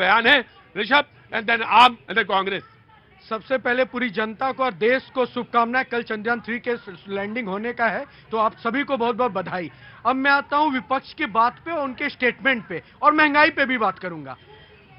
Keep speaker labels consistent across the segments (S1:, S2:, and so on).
S1: बयान है Rishabh, and then आम एंड देन कांग्रेस।
S2: सबसे पहले पूरी जनता को और देश को शुभकामनाएं। कल चंद्रयान 3 के लैंडिंग होने का है, तो आप सभी को बहुत बहुत बधाई। अब मैं आता हूं विपक्ष की बात पे और उनके स्टेटमेंट पे, और महंगाई पे भी बात करूंगा।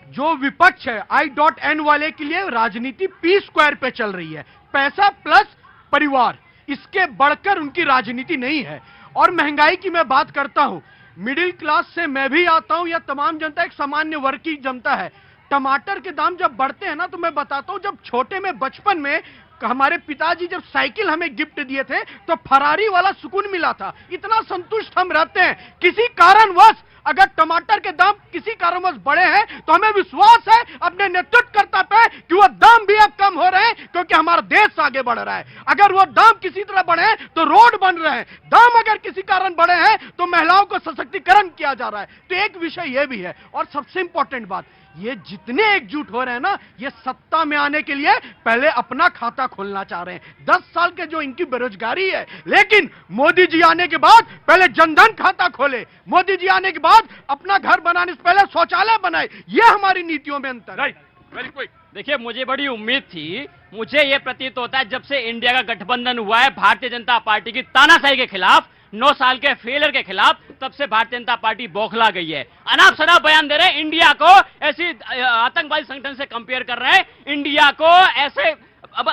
S2: जो विपक्ष है I.N वाले के लिए राजनीति P² पे चल रही है, पैसा प्लस परिवार, इसके बढ़कर उनकी राजनीति नहीं है। और महंगाई की मैं बात करता हूं, मिडिल क्लास से मैं भी आता हूं, या तमाम जनता एक सामान्य वर्ग की जनता है। टमाटर के दाम जब बढ़ते हैं ना, तो मैं बताता हूं, जब छोटे में बचपन में हमारे पिताजी जब साइकिल हमें गिफ्ट दिए थे तो फरारी वाला सुकून मिला था। इतना संतुष्ट हम रहते हैं। किसी कारणवश अगर टमाटर के दाम किसी कारणवश बढ़े हैं तो हमें विश्वास है अपने नेतृत्वकर्ता पे कि वो दाम भी अब कम हो रहे हैं, क्योंकि हमारा देश आगे बढ़ रहा है। अगर वो दाम किसी तरह बढ़े हैं तो रोड बन रहे हैं, दाम अगर किसी कारण बढ़े हैं तो महिलाओं को सशक्तिकरण किया जा रहा है। तो एक विषय यह भी है, और सबसे इंपॉर्टेंट बात, ये जितने एकजुट हो रहे हैं ना, ये सत्ता में आने के लिए पहले अपना खाता खोलना चाह रहे हैं। 10 साल के जो इनकी बेरोजगारी है, लेकिन मोदी जी आने के बाद पहले जनधन खाता खोले, मोदी जी आने के बाद अपना घर बनाने से पहले शौचालय बनाए। ये हमारी नीतियों में अंतर।
S1: Right, very quick.
S3: देखिए, मुझे बड़ी उम्मीद थी, मुझे यह प्रतीत होता है जब से इंडिया का गठबंधन हुआ है भारतीय जनता पार्टी की तानाशाही के खिलाफ, 9 साल के फेलियर के खिलाफ, तब से भारतीय जनता पार्टी बौखला गई है। अनाप शनाप बयान दे रहे हैं, इंडिया को ऐसी आतंकवादी संगठन से कंपेयर कर रहे हैं, इंडिया को ऐसे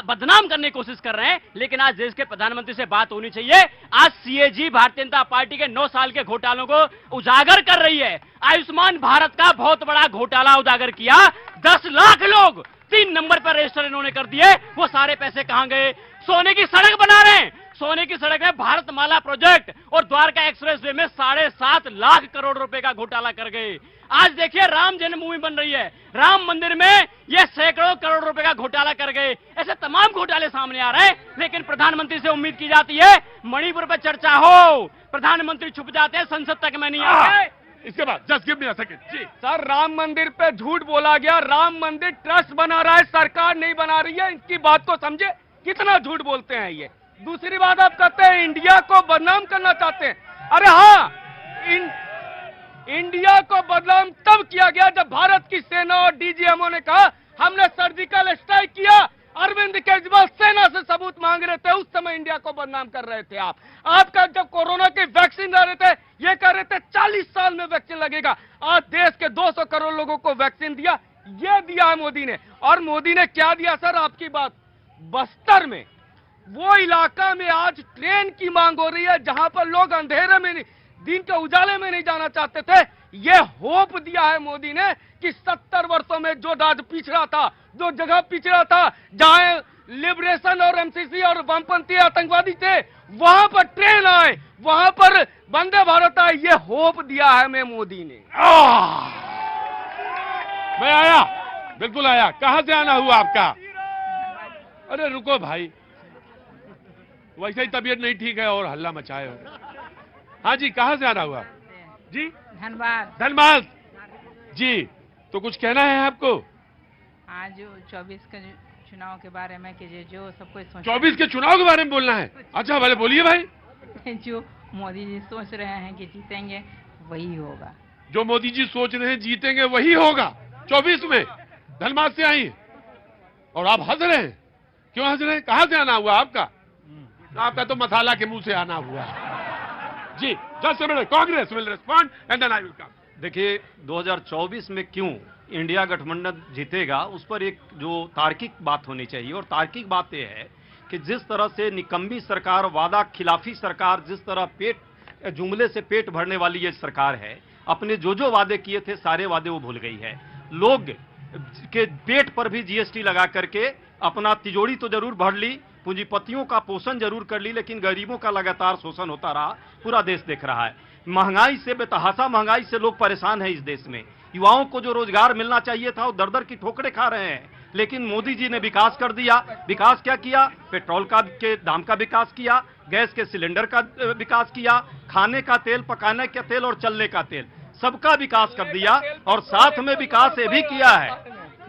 S3: बदनाम करने की कोशिश कर रहे हैं। लेकिन आज देश के प्रधानमंत्री से बात होनी चाहिए। आज सीएजी भारतीय जनता पार्टी के 9 साल के घोटालों को उजागर कर रही है। आयुष्मान भारत का बहुत बड़ा घोटाला उजागर किया। 10 लाख लोग 3 नंबर पर रजिस्टर इन्होंने कर दिए। वो सारे पैसे कहां गए? सोने की सड़क बना रहे हैं, सोने की सड़क में भारतमाला प्रोजेक्ट और द्वारका एक्सप्रेसवे में 7.5 लाख करोड़ रुपए का घोटाला कर गए। आज देखिए, राम जन्मभूमि बन रही है, राम मंदिर में ये सैकड़ों करोड़ रुपए का घोटाला कर गए। ऐसे तमाम घोटाले सामने आ रहे हैं। लेकिन प्रधानमंत्री से उम्मीद की जाती है मणिपुर पर चर्चा हो, प्रधानमंत्री छुप जाते हैं, संसद तक में नहीं आते।
S1: इसके बाद just give me a second जी।
S4: सर, राम मंदिर पे झूठ बोला गया, राम मंदिर ट्रस्ट बना रहा है, सरकार नहीं बना रही है। इनकी बात को समझे, कितना झूठ बोलते हैं ये। दूसरी बात, आप कहते हैं इंडिया को बदनाम करना चाहते हैं। अरे हाँ, इंडिया को बदनाम तब किया गया जब भारत की सेना और डीजीएमओ ने कहा हमने सर्जिकल स्ट्राइक किया। अरविंद केजरीवाल सेना से सबूत मांग रहे थे, उस समय इंडिया को बदनाम कर रहे थे आप। आपका जब कोरोना की वैक्सीन ला रहे थे, ये कह रहे थे 40 साल में वैक्सीन लगेगा। आज देश के 200 करोड़ लोगों को वैक्सीन दिया, ये दिया है मोदी ने। और मोदी ने क्या दिया सर? आपकी बात, बस्तर में वो इलाका में आज ट्रेन की मांग हो रही है जहां पर लोग अंधेरे में नहीं, दिन के उजाले में नहीं जाना चाहते थे। ये होप दिया है मोदी ने कि 70 वर्षों में जो राज्य पिछड़ा था, जो जगह पिछड़ा था, जहां लिबरेशन और एमसीसी और वामपंथी आतंकवादी थे, वहां पर ट्रेन आए, वहां पर वंदे भारत आए। ये होप दिया है मैं मोदी ने।
S1: मैं आया, बिल्कुल आया। कहां से आना हुआ आपका? अरे रुको भाई, वैसे ही तबीयत नहीं ठीक है और हल्ला मचाए हो। हाँ जी, कहां से आना हुआ जी?
S5: धनबाद।
S1: धनबाद जी, तो कुछ कहना है आपको?
S5: आज जो 24 के चुनाव के बारे में कि जो सब कुछ
S1: 24 के चुनाव के बारे में बोलना है? अच्छा, भले बोलिए भाई।
S5: जो मोदी जी सोच रहे हैं कि जीतेंगे वही होगा।
S1: जो मोदी जी सोच रहे हैं जीतेंगे वही होगा 24 में। धनबाद से आई और आप हंस रहे हैं, क्यों हंस रहे हैं? कहां से आना हुआ आपका? आपका तो मसाला के मुंह से आना हुआ जी। Just Congress will respond and then I will come.
S6: देखिए, 2024 में क्यों इंडिया गठबंधन जीतेगा, उस पर एक जो तार्किक बात होनी चाहिए। और तार्किक बात यह है कि जिस तरह से निकम्मी सरकार, वादा खिलाफी सरकार, जिस तरह पेट जुमले से पेट भरने वाली ये सरकार है, अपने जो वादे किए थे सारे वादे वो भूल गई है। लोग के पेट पर भी जीएसटी लगा करके अपना तिजोरी तो जरूर भर ली, पूंजीपतियों का पोषण जरूर कर ली, लेकिन गरीबों का लगातार शोषण होता रहा। पूरा देश देख रहा है। महंगाई से, बेतहाशा महंगाई से लोग परेशान हैं इस देश में। युवाओं को जो रोजगार मिलना चाहिए था वो दर-दर की ठोकरें खा रहे हैं। लेकिन मोदी जी ने विकास कर दिया। विकास क्या किया? पेट्रोल के दाम का विकास किया, गैस के सिलेंडर का विकास किया, खाने का तेल, पकाने का तेल और चलने का तेल, सबका विकास कर दिया। और साथ में विकास ये भी किया है,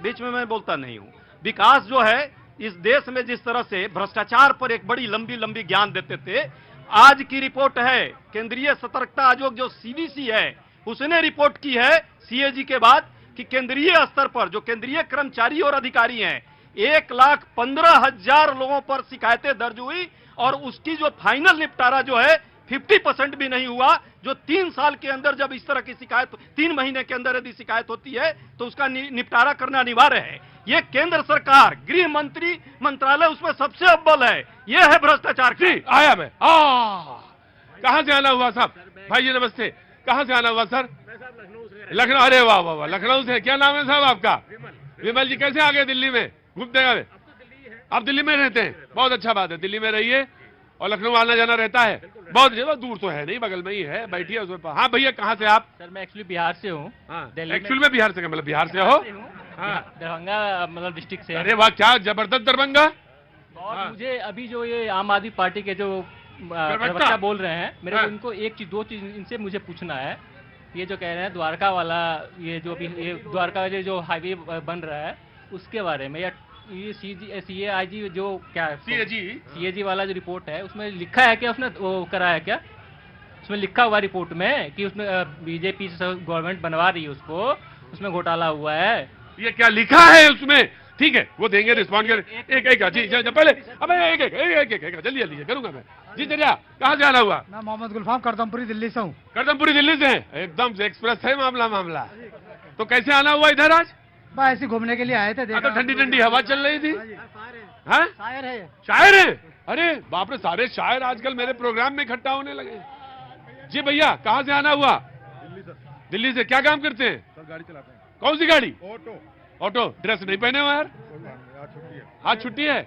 S6: बीच में मैं बोलता नहीं हूं, विकास जो है इस देश में जिस तरह से भ्रष्टाचार पर एक बड़ी लंबी लंबी ज्ञान देते थे। आज की रिपोर्ट है केंद्रीय सतर्कता आयोग जो सीवीसी है, उसने रिपोर्ट की है सीएजी के बाद कि केंद्रीय स्तर पर जो केंद्रीय कर्मचारी और अधिकारी हैं 1,15,000 लोगों पर शिकायतें दर्ज हुई और उसकी जो फाइनल निपटारा जो है 50% भी नहीं हुआ। जो 3 साल के अंदर जब इस तरह की शिकायत 3 महीने के अंदर यदि शिकायत होती है तो उसका निपटारा करना अनिवार्य है। ये केंद्र सरकार गृह मंत्री मंत्रालय उसमें सबसे अव्वल है। यह है भ्रष्टाचार की।
S1: आया मैं कहां से आना हुआ साहब? भाई जी नमस्ते, कहां से आना हुआ सर? लखनऊ। अरे वाह वाह वाह, लखनऊ से। क्या नाम है साहब आपका? विमल जी। कैसे आ गए दिल्ली में घूमते हुए? आप दिल्ली में रहते हैं, बहुत अच्छा बात है, दिल्ली में रहिए और लखनऊ आना जाना रहता है। बहुत ज्यादा दूर तो है नहीं, बगल में ही है, बैठिए उसमें। हाँ भैया कहाँ से आप?
S3: सर मैं एक्चुअली बिहार से हूँ।
S1: एक्चुअली में बिहार से? मतलब बिहार से हो?
S3: दरभंगा मतलब डिस्ट्रिक्ट से।
S1: अरे वाह, क्या जबरदस्त दरभंगा।
S3: और मुझे अभी जो ये आम आदमी पार्टी के जो प्रवक्ता बोल रहे हैं, मेरे को इनको एक चीज 2 चीज इनसे मुझे पूछना है। ये जो कह रहे हैं द्वारका वाला, ये जो अभी ये द्वारका जो हाईवे बन रहा है उसके बारे में, या ये CAG जो क्या CAG वाला जो रिपोर्ट है उसमें लिखा है क्या? उसने वो करा है क्या? उसमें लिखा हुआ रिपोर्ट में कि उसमें बीजेपी गवर्नमेंट बनवा रही है उसको, उसमें घोटाला हुआ है।
S1: ये क्या लिखा है उसमें? ठीक है, वो देंगे रिस्पॉन्ड कर। एक जी पहले अब एक जल्दी जल्दी करूंगा मैं। जी चलिए, कहाँ से आना हुआ?
S2: मैं मोहम्मद गुलफाम करदमपुरी दिल्ली से हूँ।
S1: करदमपुरी दिल्ली से हैं? एकदम से एक्सप्रेस है मामला। तो कैसे आना हुआ इधर आज?
S2: बस ऐसे घूमने के लिए आए थे।
S1: तो ठंडी ठंडी हवा चल रही थी। हाँ
S2: शायर है।
S1: शायर है? अरे बाप रे, सारे शायर आजकल मेरे प्रोग्राम में इकट्ठा होने लगे। जी भैया कहाँ से आना हुआ? दिल्ली से। क्या काम करते हैं?
S7: सर गाड़ी चलाते हैं।
S1: कौन सी गाड़ी?
S7: ऑटो।
S1: ड्रेस नहीं पहने हुआ यार?
S7: छुट्टी है।
S1: आज छुट्टी है?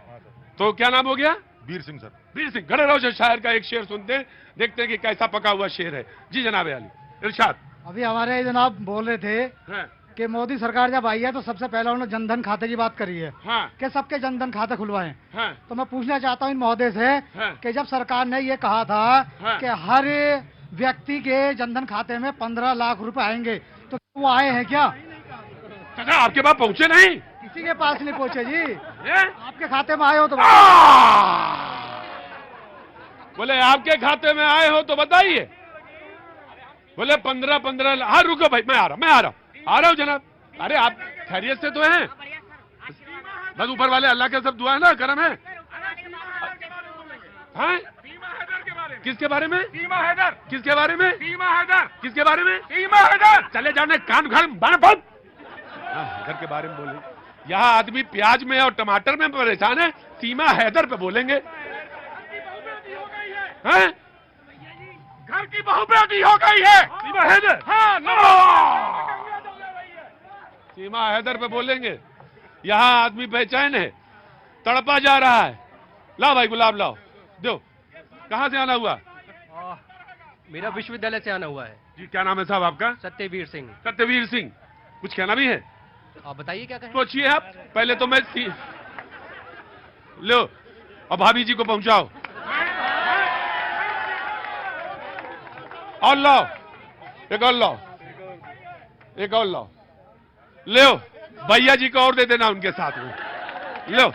S1: तो क्या नाम हो गया?
S7: वीर सिंह सर।
S1: वीर सिंह। खड़े रहो, शायर का एक शेर सुनते हैं, देखते हैं कि कैसा पका हुआ शेर है। जी जनाब अली इरशाद।
S2: अभी हमारे जनाब बोल रहे थे
S1: हाँ,
S2: कि मोदी सरकार जब आई है तो सबसे पहले उन्होंने जनधन खाते की बात करी है
S1: हाँ,
S2: कि सबके जनधन खाते खुलवाएं।
S1: हाँ,
S2: तो मैं पूछना चाहता हूँ इन महोदय से
S1: हाँ।
S2: कि जब सरकार ने ये कहा था
S1: हाँ।
S2: कि हर व्यक्ति के जनधन खाते में 15 लाख रुपए आएंगे, तो वो आए हैं क्या?
S1: चाचा आपके पास पहुंचे नहीं?
S2: किसी के पास नहीं पहुंचे जी।
S1: हैं?
S2: आपके खाते में आए हो तो
S1: बोले आपके खाते में आए हो तो बताइए। बोले 15 हाँ रुको भाई, मैं आ रहा हूँ जनाब। अरे आप खैरियत से तो हैं? बस ऊपर वाले अल्लाह के सब दुआ है ना, करम है। हैं? किसके बारे में? सीमा हैदर। किसके बारे में? सीमा हैदर। किसके बारे में? सीमा हैदर। चले जाने कान घर बंद। हैदर के बारे में बोले। यहाँ आदमी प्याज में और टमाटर में परेशान है, सीमा हैदर पे बोलेंगे? हैं? घर की बहू बेटी हो गई है सीमा हैदर। हाँ, सीमा हैदर पे बोलेंगे? यहाँ आदमी बेचैन है, तड़पा जा रहा है। लाओ भाई गुलाब लाओ, दो। कहाँ से आना हुआ?
S8: मेरा विश्वविद्यालय से आना हुआ है।
S1: जी क्या नाम है साहब आपका?
S8: सत्यवीर सिंह।
S1: सत्यवीर सिंह। कुछ कहना भी है?
S8: आप बताइए क्या कहें।
S1: सोचिए आप। पहले तो मैं लो और भाभी जी को पहुंचाओ और लाओ, एक और लाओ, एक और लाओ। लो भैया जी को और दे देना उनके साथ में। लो